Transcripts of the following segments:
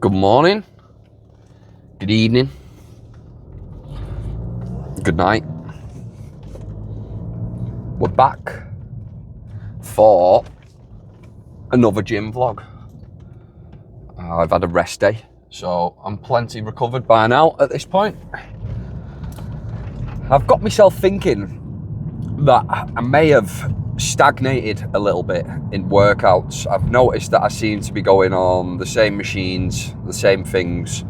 Good morning, good evening, good night. We're back for another gym vlog. I've had a rest day, so I'm plenty recovered by now at this point. I've got myself thinking that I may have stagnated a little bit in workouts. I've noticed that I seem to be going on the same machines, the same things.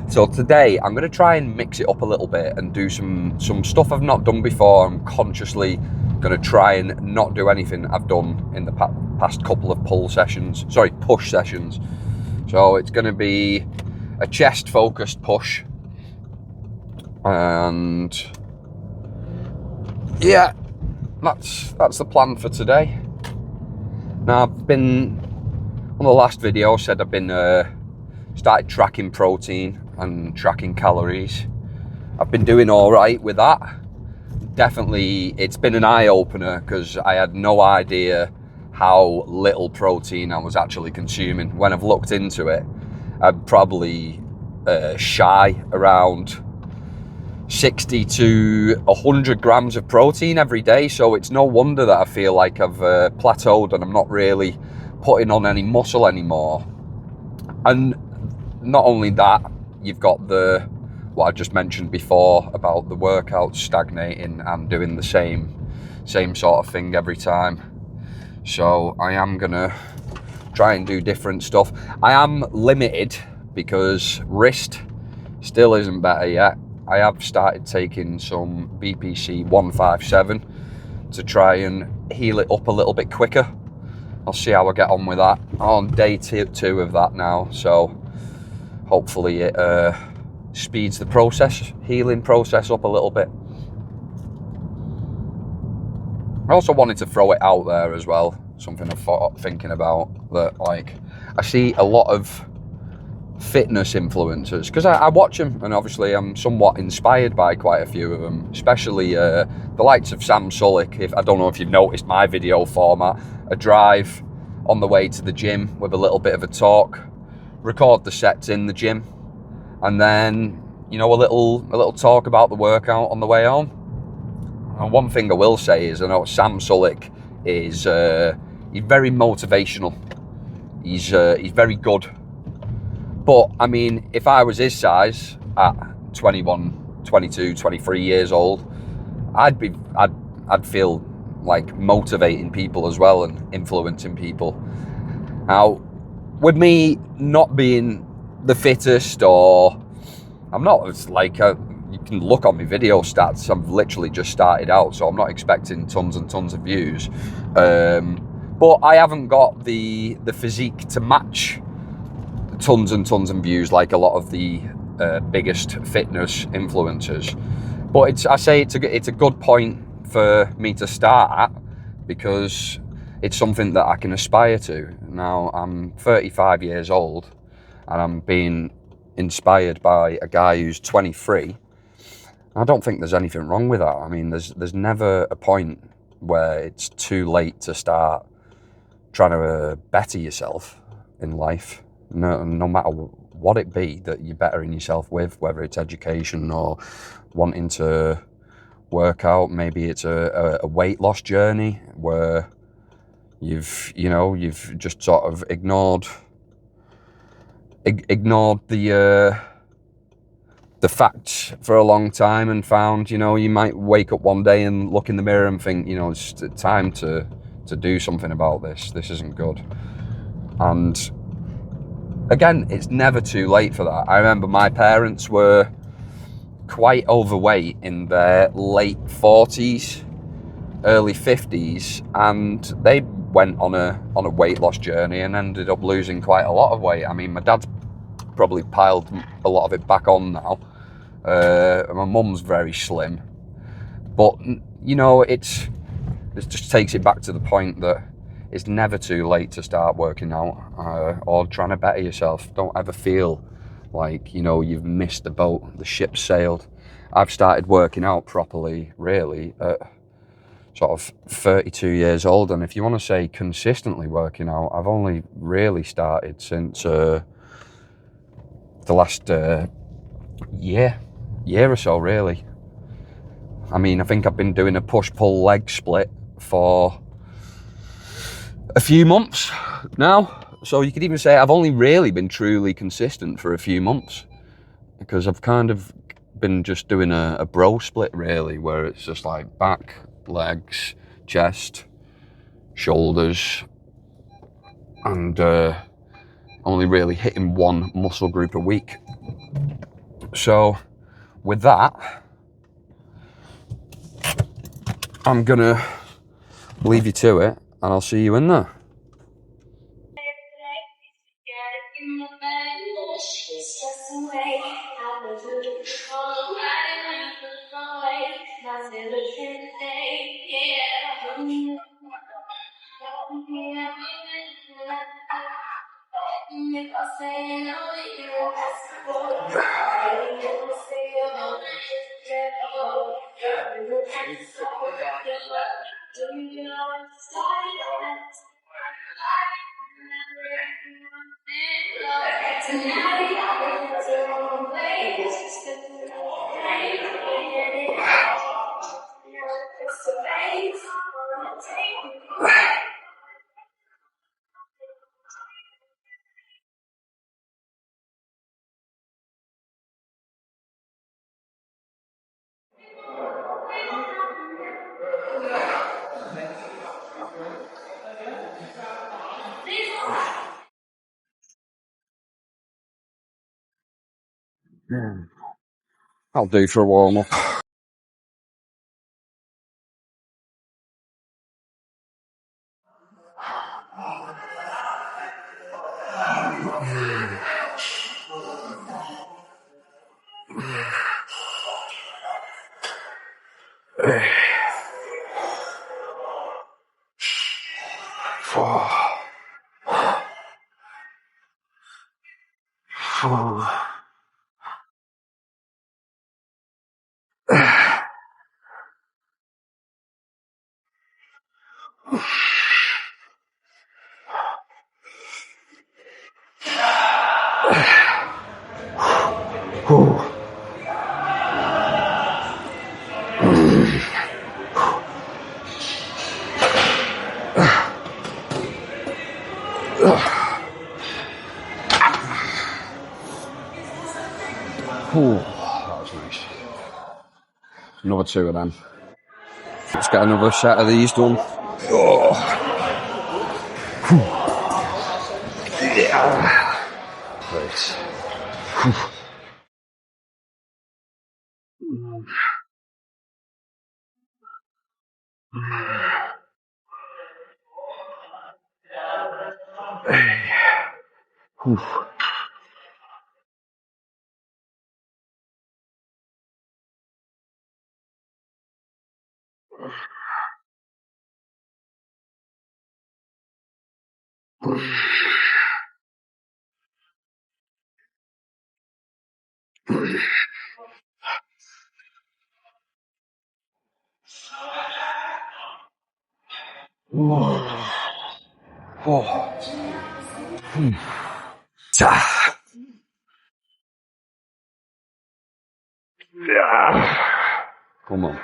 So today I'm going to try and mix it up a little bit and do some stuff I've not done before. I'm consciously going to try and not do anything I've done in the past couple of push sessions. So it's going to be a chest focused push, and yeah, that's the plan for today. Now, I've been on the last video, said I've been started tracking protein and tracking calories. I've been doing all right with that. Definitely, it's been an eye-opener because I had no idea how little protein I was actually consuming. When I've looked into it, I'm probably shy around 60 to 100 grams of protein every day, so it's no wonder that I feel like I've plateaued and I'm not really putting on any muscle anymore. And not only that, you've got what I just mentioned before about the workouts stagnating and doing the same sort of thing every time. So I am gonna try and do different stuff. I am limited because wrist still isn't better yet. I have started taking some BPC 157 to try and heal it up a little bit quicker. I'll see how I get on with that. I'm on day 2 of that now, so hopefully it speeds the healing process up a little bit. I also wanted to throw it out there as well, something I'm thinking about, that like I see a lot of fitness influencers, because I watch them, and obviously I'm somewhat inspired by quite a few of them, especially the likes of Sam Sulek. I don't know if you've noticed my video format, a drive on the way to the gym with a little bit of a talk, record the sets in the gym, and then, you know, a little talk about the workout on the way home. And one thing I will say is, I know Sam Sulek is he's very motivational. He's very good. But I mean, if I was his size at 21, 22, 23 years old, I'd feel like motivating people as well and influencing people. Now, with me not being the fittest, or I'm not, it's like you can look on my video stats, I've literally just started out, so I'm not expecting tons and tons of views. But I haven't got the physique to match tons and tons of views like a lot of the biggest fitness influencers. But I say it's a good point for me to start at, because it's something that I can aspire to. Now, I'm 35 years old and I'm being inspired by a guy who's 23. I don't think there's anything wrong with that. I mean, there's never a point where it's too late to start trying to better yourself in life. No matter what it be that you're bettering yourself with, whether it's education or wanting to work out. Maybe it's a weight loss journey where you've just sort of ignored the facts for a long time and found, you might wake up one day and look in the mirror and think, it's time to do something about this. This isn't good. And again, it's never too late for that. I remember my parents were quite overweight in their late 40s, early 50s, and they went on a weight loss journey and ended up losing quite a lot of weight. I mean, my dad's probably piled a lot of it back on now. My mum's very slim, but it just takes it back to the point that it's never too late to start working out or trying to better yourself. Don't ever feel like, you've missed the boat, the ship's sailed. I've started working out properly, really, at sort of 32 years old. And if you want to say consistently working out, I've only really started since the last year or so, really. I mean, I think I've been doing a push-pull leg split for a few months now. So you could even say I've only really been truly consistent for a few months, because I've kind of been just doing a bro split, really, where it's just like back, legs, chest, shoulders, and only really hitting one muscle group a week. So with that, I'm gonna leave you to it, and I'll see you in there. I'll do for a warm up. That was nice. Another two of them. Let's get another set of these done. Oh. Yeah. Great. Come on.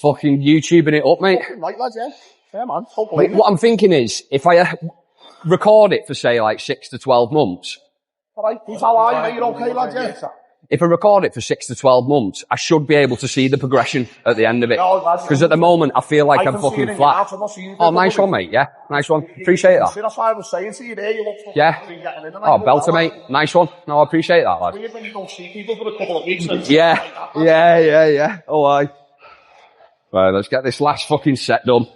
Fucking YouTubing it up, mate. Right, lads, yeah. Yeah, man. What I'm thinking is, if I record it for, say, like 6 to 12 months. Alright, how are you? You're okay, lads, yeah? if I record it for 6 to 12 months, I should be able to see the progression at the end of it. Because at the moment, I feel like I'm fucking flat. Oh, nice one, mate. Yeah, nice one. Appreciate that. That's why I was saying to you there, you look fucking getting in. Oh, belter, mate. Nice one. No, I appreciate that, lad. Weird when you don't see people for a couple of weeks. Yeah. Oh, aye. Right, let's get this last fucking set done.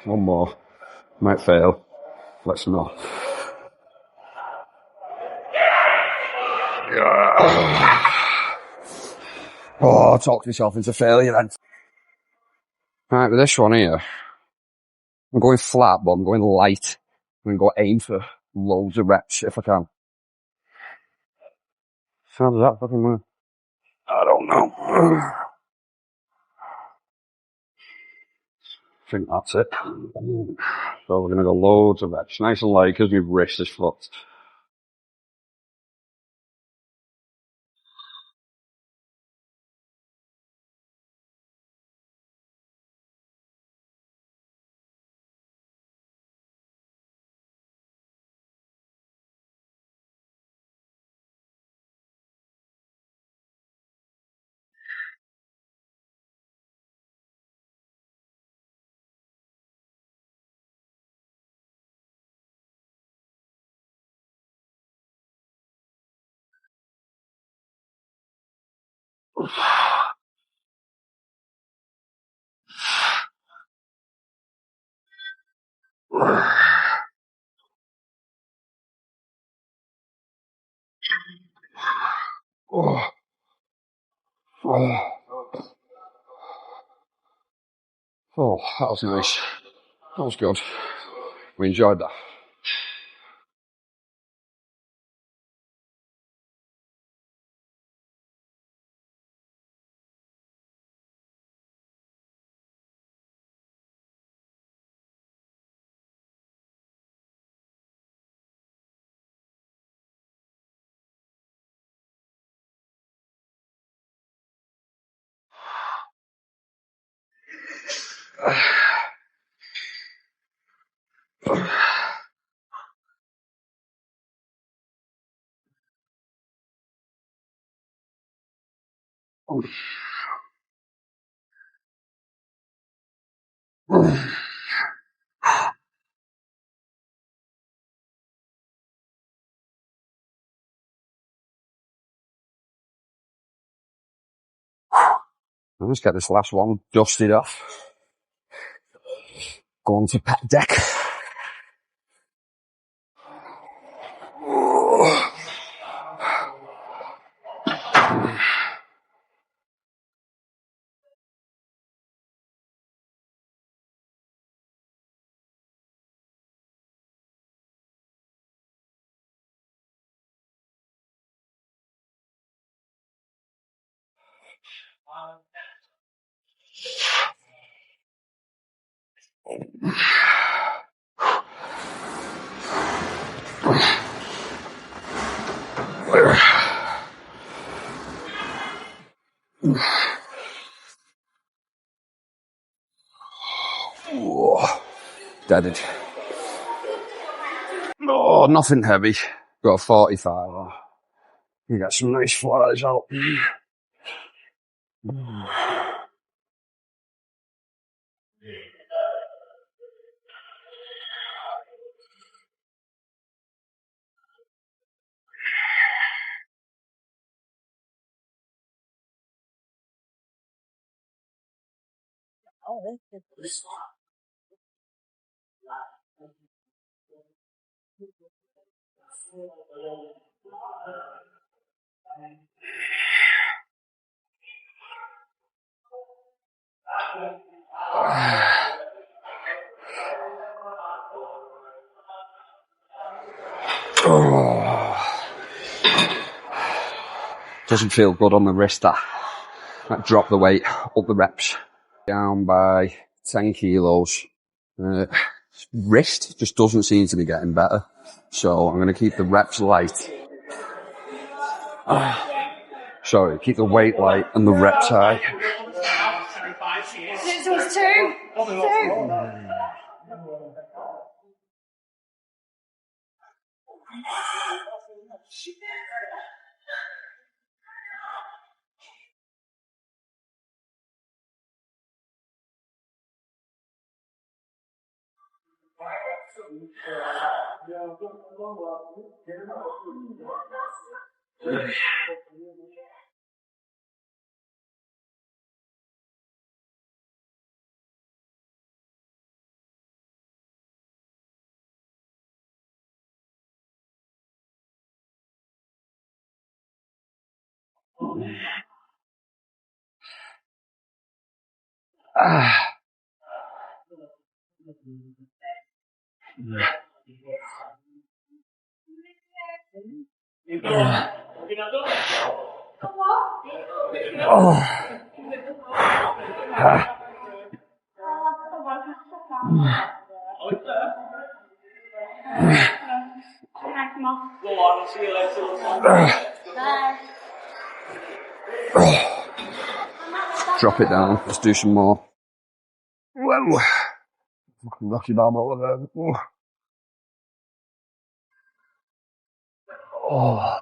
One more. Might fail. Let's not. Oh, talk myself into failure then. Right, with this one here, I'm going flat, but I'm going light. I'm going to go aim for loads of reps if I can. How does that fucking work? I don't know. I think that's it. So we're going to go loads of reps. Nice and light because my wrist is fucked. Oh, that was nice. That was good. We enjoyed that. I'll just get this last one dusted off. Go on to pet deck. Deaded. Oh, nothing heavy. Got a 45. You got some nice flies out. Oh. Doesn't feel good on the wrist, that drop the weight, up the reps. Down by 10 kilos. Wrist just doesn't seem to be getting better. So I'm going to keep the reps light. Sorry, keep the weight light and the reps high. It was two. Drop it down. Let's do some more. Whoa. Rocky Balboa there. Oh.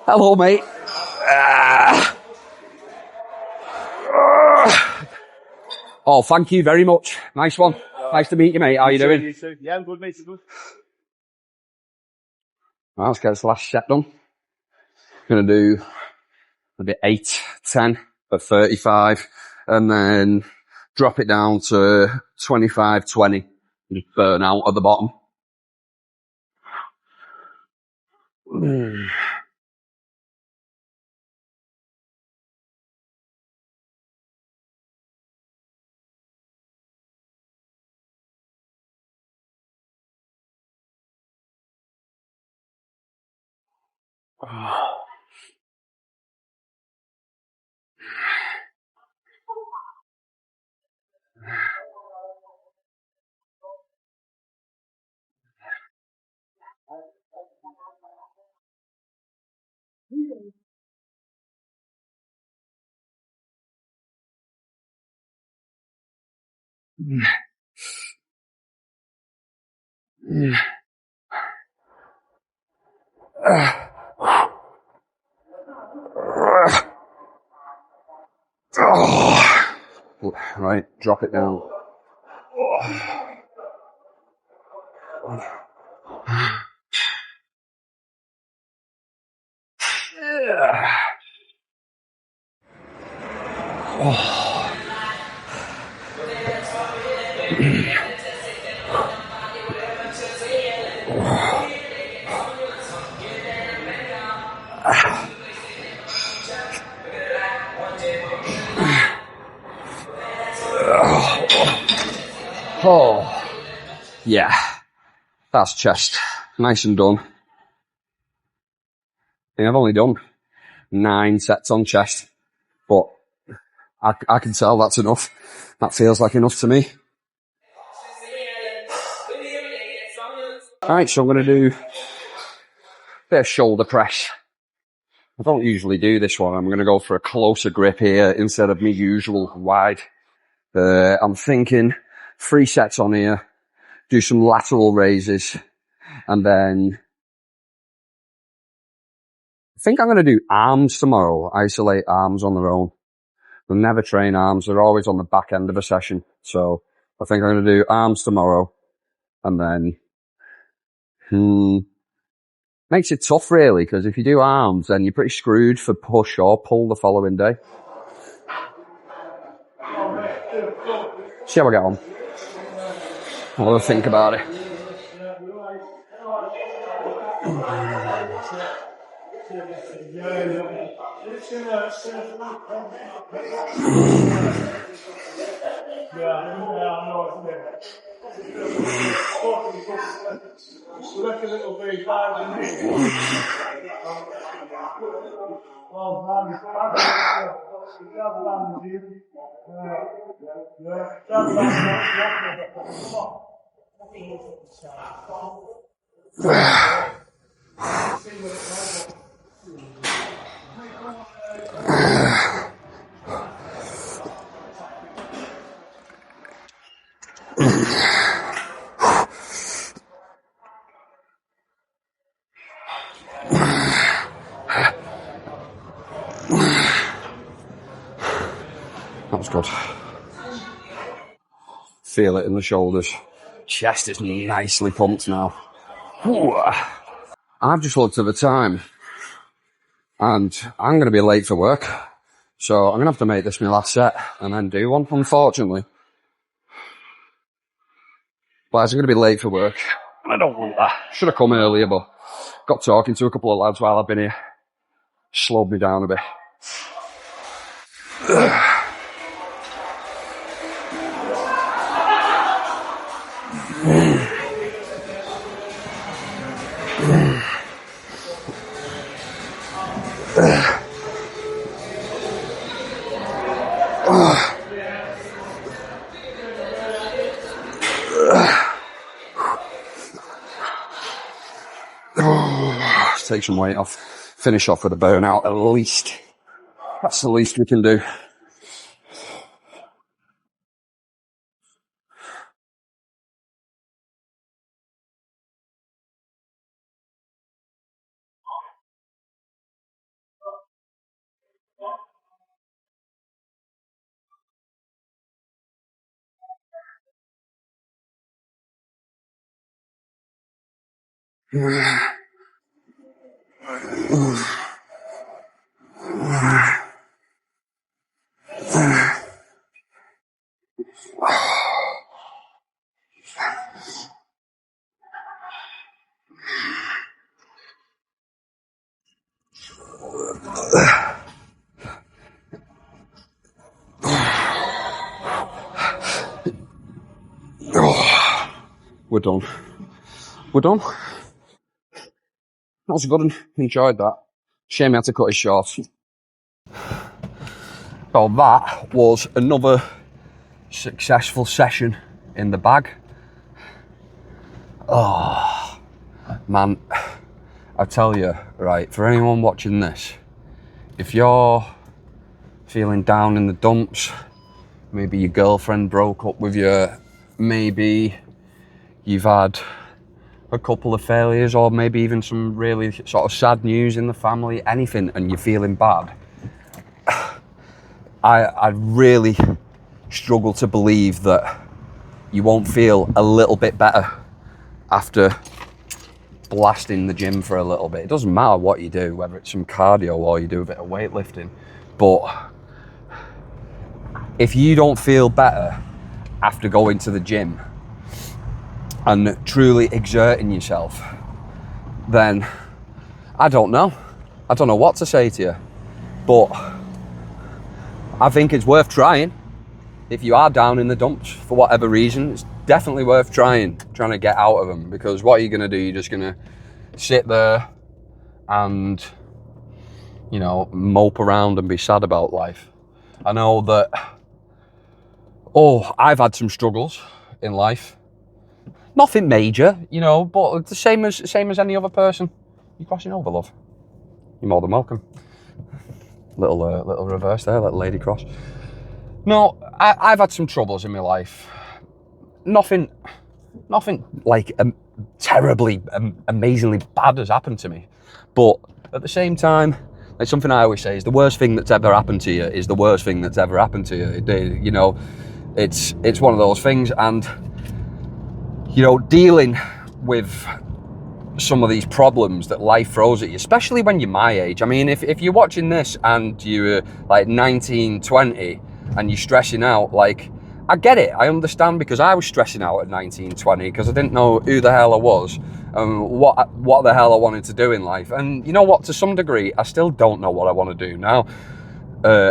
Hello, mate. Oh, thank you very much. Nice one. Nice to meet you, mate. How you doing? You too. Yeah, I'm good, mate. I'm good. Right, let's get this last set done. Gonna do a bit 8, 10 for 35, and then drop it down to 25, 20, and just burn out at the bottom. Right, drop it down. Oh, yeah, that's chest. Nice and done. I think I've only done 9 sets on chest, but I can tell that's enough. That feels like enough to me. Alright, so I'm going to do a bit of shoulder press. I don't usually do this one. I'm going to go for a closer grip here instead of my usual wide. I'm thinking 3 sets on here, do some lateral raises, and then I think I'm going to do arms tomorrow, isolate arms on their own. We'll never train arms, they're always on the back end of a session. So I think I'm going to do arms tomorrow, and then makes it tough really, because if you do arms, then you're pretty screwed for push or pull the following day. See how I get on. I'll have a think about it. That was good. Feel it in the shoulders. Chest is nicely pumped now. I've just looked at the time and I'm going to be late for work. So I'm going to have to make this my last set and then do one, unfortunately. But I'm going to be late for work. And I don't want that. Should have come earlier, but got talking to a couple of lads while I've been here. Slowed me down a bit. Take some weight off. Finish off with a burnout at least. That's the least we can do. We're done. We're done. That was good and enjoyed that. Shame I had to cut it short. So that was another successful session in the bag. Oh, man, I tell you, right, for anyone watching this, if you're feeling down in the dumps, maybe your girlfriend broke up with you, maybe you've had a couple of failures, or maybe even some really sort of sad news in the family, anything, and you're feeling bad, I really struggle to believe that you won't feel a little bit better after blasting the gym for a little bit. It doesn't matter what you do, whether it's some cardio or you do a bit of weightlifting, but if you don't feel better after going to the gym and truly exerting yourself, then I don't know what to say to you, but I think it's worth trying. If you are down in the dumps for whatever reason, it's definitely worth trying to get out of them, because what are you going to do? You're just going to sit there and, you know, mope around and be sad about life. I know that, I've had some struggles in life. Nothing major, you know, but the same as any other person. You crossing over, love? You're more than welcome. Little reverse there, little lady cross. No, I've had some troubles in my life. Nothing like terribly, amazingly bad has happened to me. But at the same time, it's something I always say is the worst thing that's ever happened to you is the worst thing that's ever happened to you. You know, it's one of those things, and you know, dealing with some of these problems that life throws at you, especially when you're my age. I mean, if you're watching this and you're like 19, 20 and you're stressing out, like, I get it. I understand, because I was stressing out at 19, 20 because I didn't know who the hell I was and what the hell I wanted to do in life. And you know what? To some degree, I still don't know what I want to do now.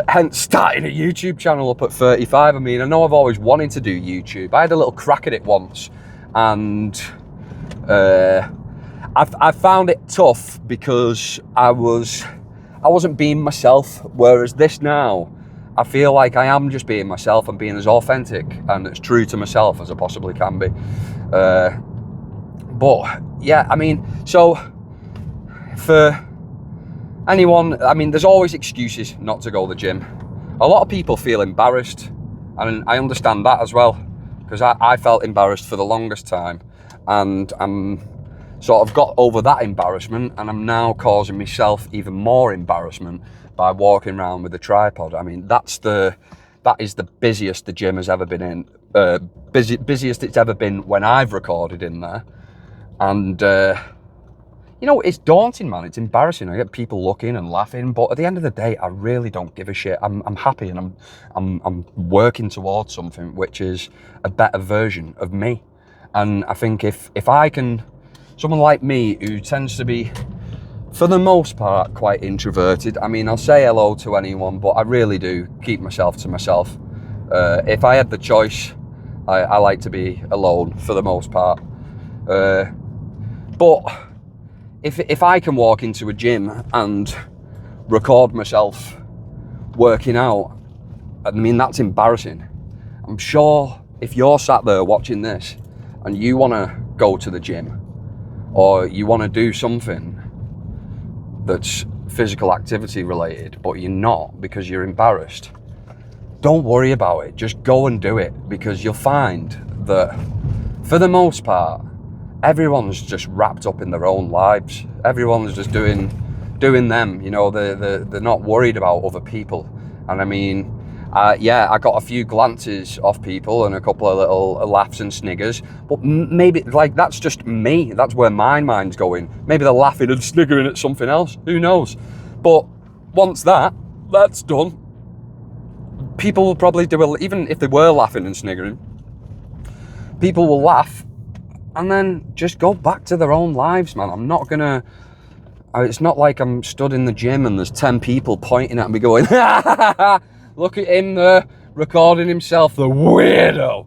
Hence starting a YouTube channel up at 35. I mean, I know I've always wanted to do YouTube. I had a little crack at it once, and I found it tough because I wasn't being myself. Whereas this now, I feel like I am just being myself and being as authentic and as true to myself as I possibly can be. But yeah, I mean, so for anyone, I mean, there's always excuses not to go to the gym. A lot of people feel embarrassed, and I understand that as well, because I felt embarrassed for the longest time, and I'm sort of got over that embarrassment, and I'm now causing myself even more embarrassment by walking around with a tripod. I mean, that is the busiest the gym has ever been in, busiest it's ever been when I've recorded in there, and you know, it's daunting, man. It's embarrassing. I get people looking and laughing, but at the end of the day, I really don't give a shit. I'm happy, and I'm working towards something which is a better version of me. And I think if I can, someone like me who tends to be, for the most part, quite introverted. I mean, I'll say hello to anyone, but I really do keep myself to myself. If I had the choice, I like to be alone for the most part. But if I can walk into a gym and record myself working out, I mean, that's embarrassing. I'm sure if you're sat there watching this and you want to go to the gym, or you want to do something that's physical activity related, but you're not because you're embarrassed, don't worry about it. Just go and do it, because you'll find that for the most part, everyone's just wrapped up in their own lives. Everyone's just doing them, you know. They're not worried about other people. And I mean, yeah, I got a few glances off people and a couple of little laughs and sniggers, but maybe, like, that's just me. That's where my mind's going. Maybe they're laughing and sniggering at something else. Who knows? But once that's done, people will probably do it. Even if they were laughing and sniggering, people will laugh and then just go back to their own lives, man. I'm not gonna, it's not like I'm stood in the gym and there's 10 people pointing at me going, ha ha ha ha, look at him there, recording himself, the weirdo.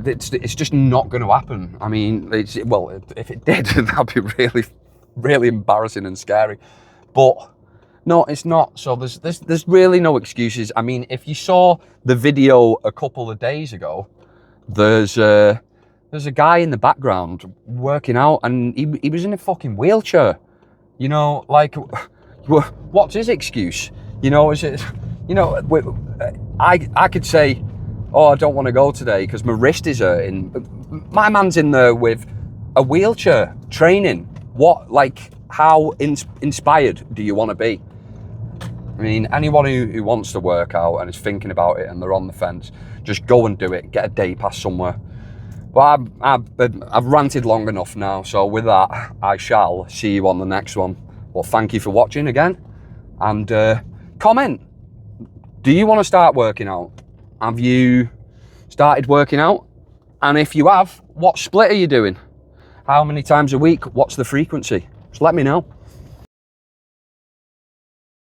It's just not going to happen. I mean, well, if it did, that'd be really, really embarrassing and scary. But no, it's not. So there's really no excuses. I mean, if you saw the video a couple of days ago, there's a guy in the background working out, and he was in a fucking wheelchair. You know, like, what's his excuse? You know, is it? You know, I could say, oh, I don't want to go today because my wrist is hurting. My man's in there with a wheelchair training. What, like, how inspired do you want to be? I mean, anyone who wants to work out and is thinking about it and they're on the fence, just go and do it. Get a day pass somewhere. Well, I've ranted long enough now. So with that, I shall see you on the next one. Well, thank you for watching again. And comment. Do you want to start working out? Have you started working out? And if you have, what split are you doing? How many times a week? What's the frequency? Just let me know.